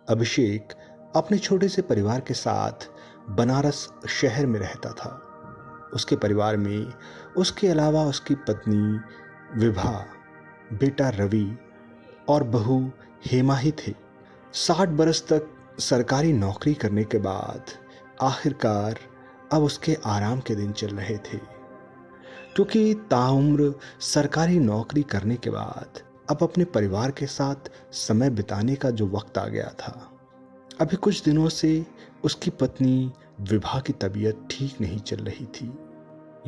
अभिषेक अपने छोटे से परिवार के साथ बनारस शहर में रहता था। उसके परिवार में उसके अलावा उसकी पत्नी विभा, बेटा रवि और बहू हेमा ही थे। 60 बरस तक सरकारी नौकरी करने के बाद आखिरकार अब उसके आराम के दिन चल रहे थे, क्योंकि ताउम्र सरकारी नौकरी करने के बाद अब अपने परिवार के साथ समय बिताने का जो वक्त आ गया था। अभी कुछ दिनों से उसकी पत्नी विभा की तबीयत ठीक नहीं चल रही थी।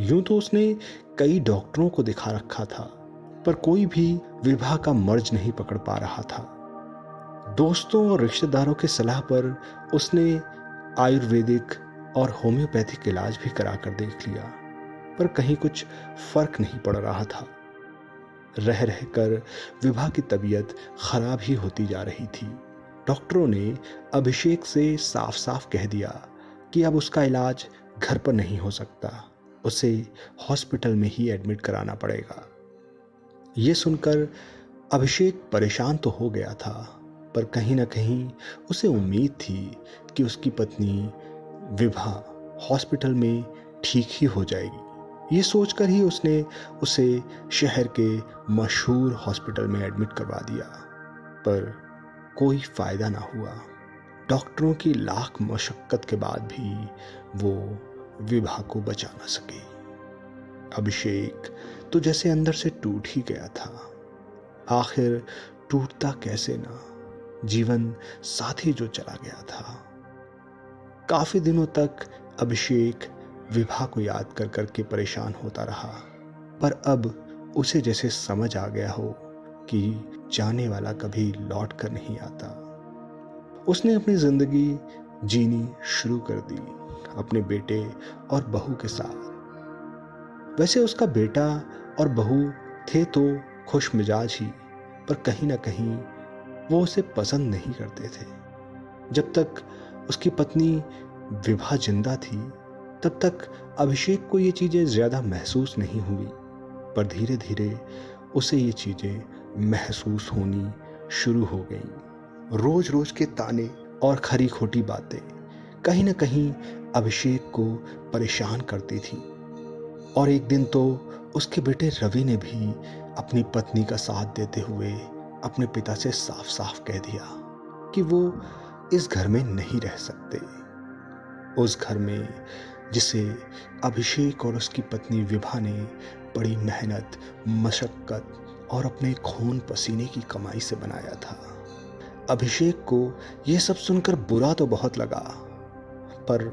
यूं तो उसने कई डॉक्टरों को दिखा रखा था, पर कोई भी विभा का मर्ज नहीं पकड़ पा रहा था। दोस्तों और रिश्तेदारों की सलाह पर उसने आयुर्वेदिक और होम्योपैथिक इलाज भी कराकर देख लिया, पर कहीं कुछ फर्क नहीं पड़ रहा था। रह रहकर विभा की तबीयत खराब ही होती जा रही थी। डॉक्टरों ने अभिषेक से साफ साफ कह दिया कि अब उसका इलाज घर पर नहीं हो सकता, उसे हॉस्पिटल में ही एडमिट कराना पड़ेगा। ये सुनकर अभिषेक परेशान तो हो गया था, पर कहीं ना कहीं उसे उम्मीद थी कि उसकी पत्नी विभा हॉस्पिटल में ठीक ही हो जाएगी। ये सोचकर ही उसने उसे शहर के मशहूर हॉस्पिटल में एडमिट करवा दिया, पर कोई फायदा ना हुआ। डॉक्टरों की लाख मशक्कत के बाद भी वो विभा को बचा ना सके। अभिषेक तो जैसे अंदर से टूट ही गया था। आखिर टूटता कैसे ना, जीवन साथी जो चला गया था। काफी दिनों तक अभिषेक विभा को याद कर करके परेशान होता रहा, पर अब उसे जैसे समझ आ गया हो कि जाने वाला कभी लौट कर नहीं आता। उसने अपनी जिंदगी जीनी शुरू कर दी अपने बेटे और बहू के साथ। वैसे उसका बेटा और बहू थे तो खुश मिजाज ही, पर कहीं ना कहीं वो उसे पसंद नहीं करते थे। जब तक उसकी पत्नी विभा जिंदा थी, तब तक अभिषेक को ये चीजें ज्यादा महसूस नहीं हुई, पर धीरे धीरे उसे ये चीजें महसूस होनी शुरू हो गईं। रोज रोज के ताने और खरी खोटी बातें कहीं ना कहीं अभिषेक को परेशान करती थी। और एक दिन तो उसके बेटे रवि ने भी अपनी पत्नी का साथ देते हुए अपने पिता से साफ साफ कह दिया कि वो इस घर में नहीं रह सकते। उस घर में जिसे अभिषेक और उसकी पत्नी विभा ने बड़ी मेहनत, मशक्कत और अपने खून पसीने की कमाई से बनाया था। अभिषेक को यह सब सुनकर बुरा तो बहुत लगा, पर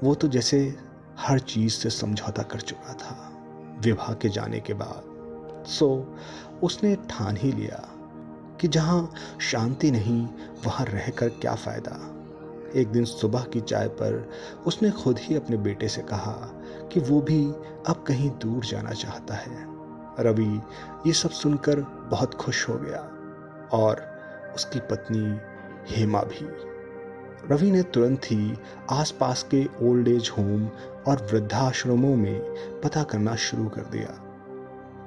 वो तो जैसे हर चीज से समझौता कर चुका था विभा के जाने के बाद। सो उसने ठान ही लिया कि जहां शांति नहीं वहां रहकर क्या फायदा। एक दिन सुबह की चाय पर उसने खुद ही अपने बेटे से कहा कि वो भी अब कहीं दूर जाना चाहता है। रवि ये सब सुनकर बहुत खुश हो गया, और उसकी पत्नी हेमा भी। रवि ने तुरंत ही आसपास के ओल्ड एज होम और वृद्धाश्रमों में पता करना शुरू कर दिया।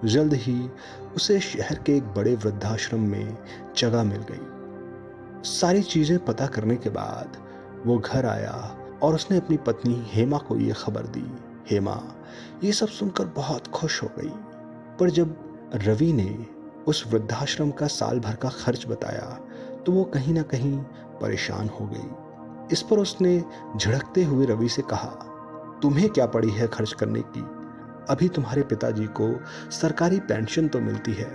जल्द ही उसे शहर के एक बड़े वृद्धाश्रम में जगह मिल गई। सारी चीजें पता करने के बाद वो घर आया और उसने अपनी पत्नी हेमा को ये खबर दी। हेमा ये सब सुनकर बहुत खुश हो गई, पर जब रवि ने उस वृद्धाश्रम का साल भर का खर्च बताया तो वो कहीं ना कहीं परेशान हो गई। इस पर उसने झिड़कते हुए रवि से कहा, तुम्हें क्या पड़ी है खर्च करने की? अभी तुम्हारे पिताजी को सरकारी पेंशन तो मिलती है,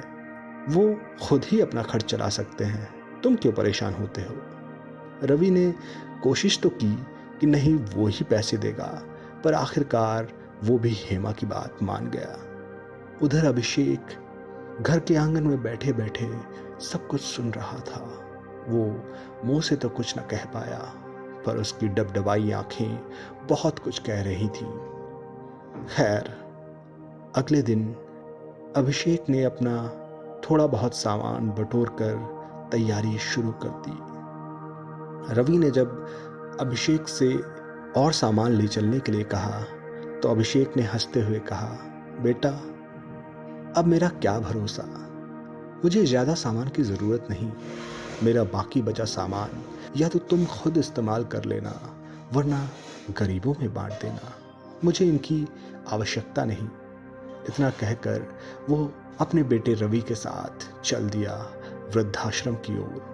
वो खुद ही अपना खर्च चला सकते हैं, तुम क्यों परेशान होते हो? रवि ने कोशिश तो की कि नहीं वो ही पैसे देगा, पर आखिरकार वो भी हेमा की बात मान गया। उधर अभिषेक घर के आंगन में बैठे बैठे सब कुछ सुन रहा था। वो मुंह से तो कुछ न कह पाया, पर उसकी डबडबाई आंखें बहुत कुछ कह रही थी। खैर, अगले दिन अभिषेक ने अपना थोड़ा बहुत सामान बटोर कर तैयारी शुरू कर दी। रवि ने जब अभिषेक से और सामान ले चलने के लिए कहा तो अभिषेक ने हंसते हुए कहा, बेटा अब मेरा क्या भरोसा, मुझे ज्यादा सामान की जरूरत नहीं, मेरा बाकी बचा सामान या तो तुम खुद इस्तेमाल कर लेना, वरना गरीबों में बांट देना, मुझे इनकी आवश्यकता नहीं। इतना कहकर वो अपने बेटे रवि के साथ चल दिया वृद्धाश्रम की ओर।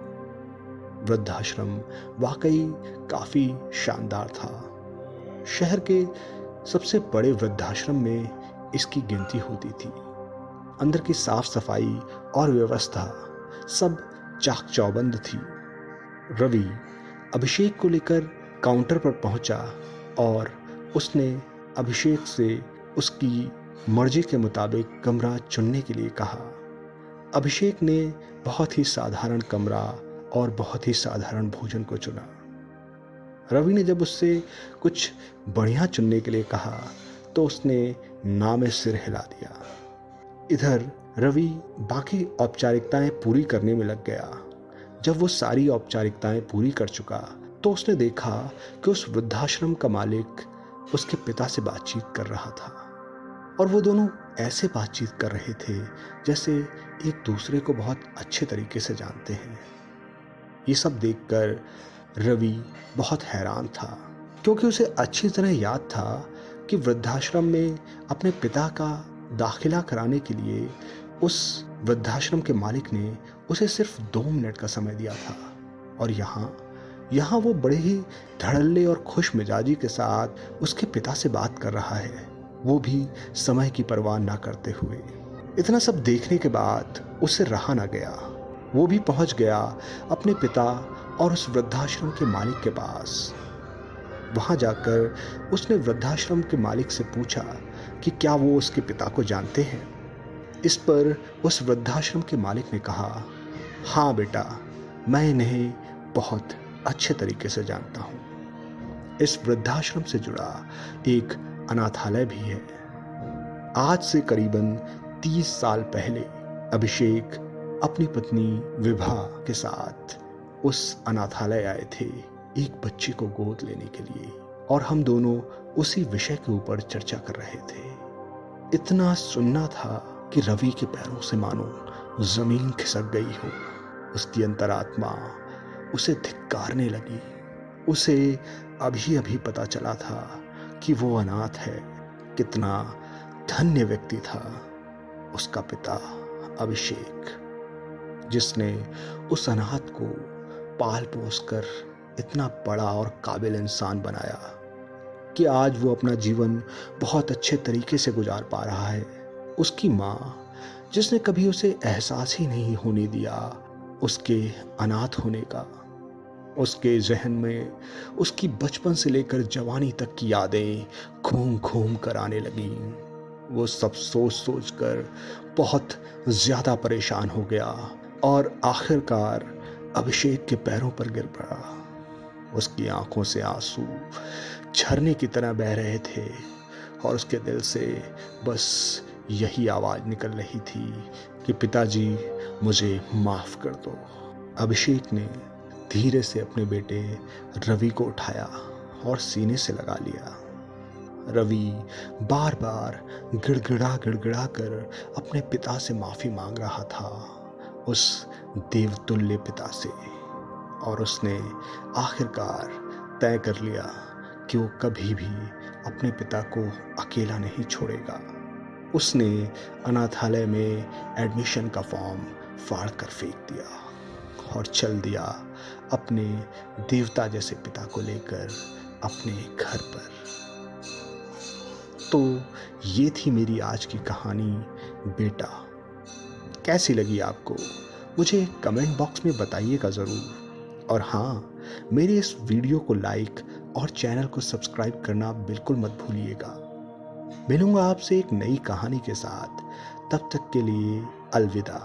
वृद्धाश्रम वाकई काफी शानदार था। शहर के सबसे बड़े वृद्धाश्रम में इसकी गिनती होती थी। अंदर की साफ सफाई और व्यवस्था सब चाक चौबंद थी। रवि अभिषेक को लेकर काउंटर पर पहुंचा और उसने अभिषेक से उसकी मर्जी के मुताबिक कमरा चुनने के लिए कहा। अभिषेक ने बहुत ही साधारण कमरा और बहुत ही साधारण भोजन को चुना। रवि ने जब उससे कुछ बढ़िया चुनने के लिए कहा तो उसने ना में सिर हिला दिया। इधर रवि बाकी औपचारिकताएं पूरी करने में लग गया। जब वो सारी औपचारिकताएं पूरी कर चुका तो उसने देखा कि उस वृद्धाश्रम का मालिक उसके पिता से बातचीत कर रहा था और वो दोनों ऐसे बातचीत कर रहे थे जैसे एक दूसरे को बहुत अच्छे तरीके से जानते हैं। ये सब देखकर रवि बहुत हैरान था, क्योंकि उसे अच्छी तरह याद था कि वृद्धाश्रम में अपने पिता का दाखिला कराने के लिए उस वृद्धाश्रम के मालिक ने उसे सिर्फ 2 मिनट का समय दिया था और यहाँ वो बड़े ही धड़ल्ले और खुश मिजाजी के साथ उसके पिता से बात कर रहा है, वो भी समय की परवाह ना करते हुए। इतना सब देखने के बाद उसे रहा ना गया। वो भी पहुंच गया अपने पिता और उस वृद्धाश्रम के मालिक के पास। वहां जाकर उसने वृद्धाश्रम के मालिक से पूछा कि क्या वो उसके पिता को जानते हैं। इस पर उस वृद्धाश्रम के मालिक ने कहा, हाँ बेटा, मैं इन्हें बहुत अच्छे तरीके से जानता हूँ। इस वृद्धाश्रम से जुड़ा एक अनाथालय भी है। आज से करीबन 30 साल पहले अभिषेक अपनी पत्नी विभा के साथ उस अनाथालय आए थे एक बच्चे को गोद लेने के लिए, और हम दोनों उसी विषय के ऊपर चर्चा कर रहे थे। इतना सुनना था कि रवि के पैरों से मानो जमीन खिसक गई हो। उसकी अंतरात्मा उसे धिक्कारने लगी। उसे अभी अभी पता चला था कि वो अनाथ है। कितना धन्य व्यक्ति था उसका पिता अभिषेक, जिसने उस अनाथ को पाल पोस कर इतना बड़ा और काबिल इंसान बनाया कि आज वो अपना जीवन बहुत अच्छे तरीके से गुजार पा रहा है। उसकी माँ, जिसने कभी उसे एहसास ही नहीं होने दिया उसके अनाथ होने का, उसके जहन में उसकी बचपन से लेकर जवानी तक की यादें घूम घूम कर आने लगीं। वो सब सोच सोच कर बहुत ज़्यादा परेशान हो गया और आखिरकार अभिषेक के पैरों पर गिर पड़ा। उसकी आंखों से आंसू झरने की तरह बह रहे थे और उसके दिल से बस यही आवाज़ निकल रही थी कि पिताजी, मुझे माफ़ कर दो। अभिषेक ने धीरे से अपने बेटे रवि को उठाया और सीने से लगा लिया। रवि बार बार गिड़गिड़ा गिड़गिड़ा कर अपने पिता से माफ़ी मांग रहा था, उस देवतुल्य पिता से, और उसने आखिरकार तय कर लिया कि वो कभी भी अपने पिता को अकेला नहीं छोड़ेगा। उसने अनाथालय में एडमिशन का फॉर्म फाड़ कर फेंक दिया और चल दिया अपने देवता जैसे पिता को लेकर अपने घर पर। तो ये थी मेरी आज की कहानी बेटा। कैसी लगी आपको? मुझे कमेंट बॉक्स में बताइएगा ज़रूर। और हाँ, मेरे इस वीडियो को लाइक और चैनल को सब्सक्राइब करना बिल्कुल मत भूलिएगा। मिलूंगा आपसे एक नई कहानी के साथ। तब तक के लिए अलविदा।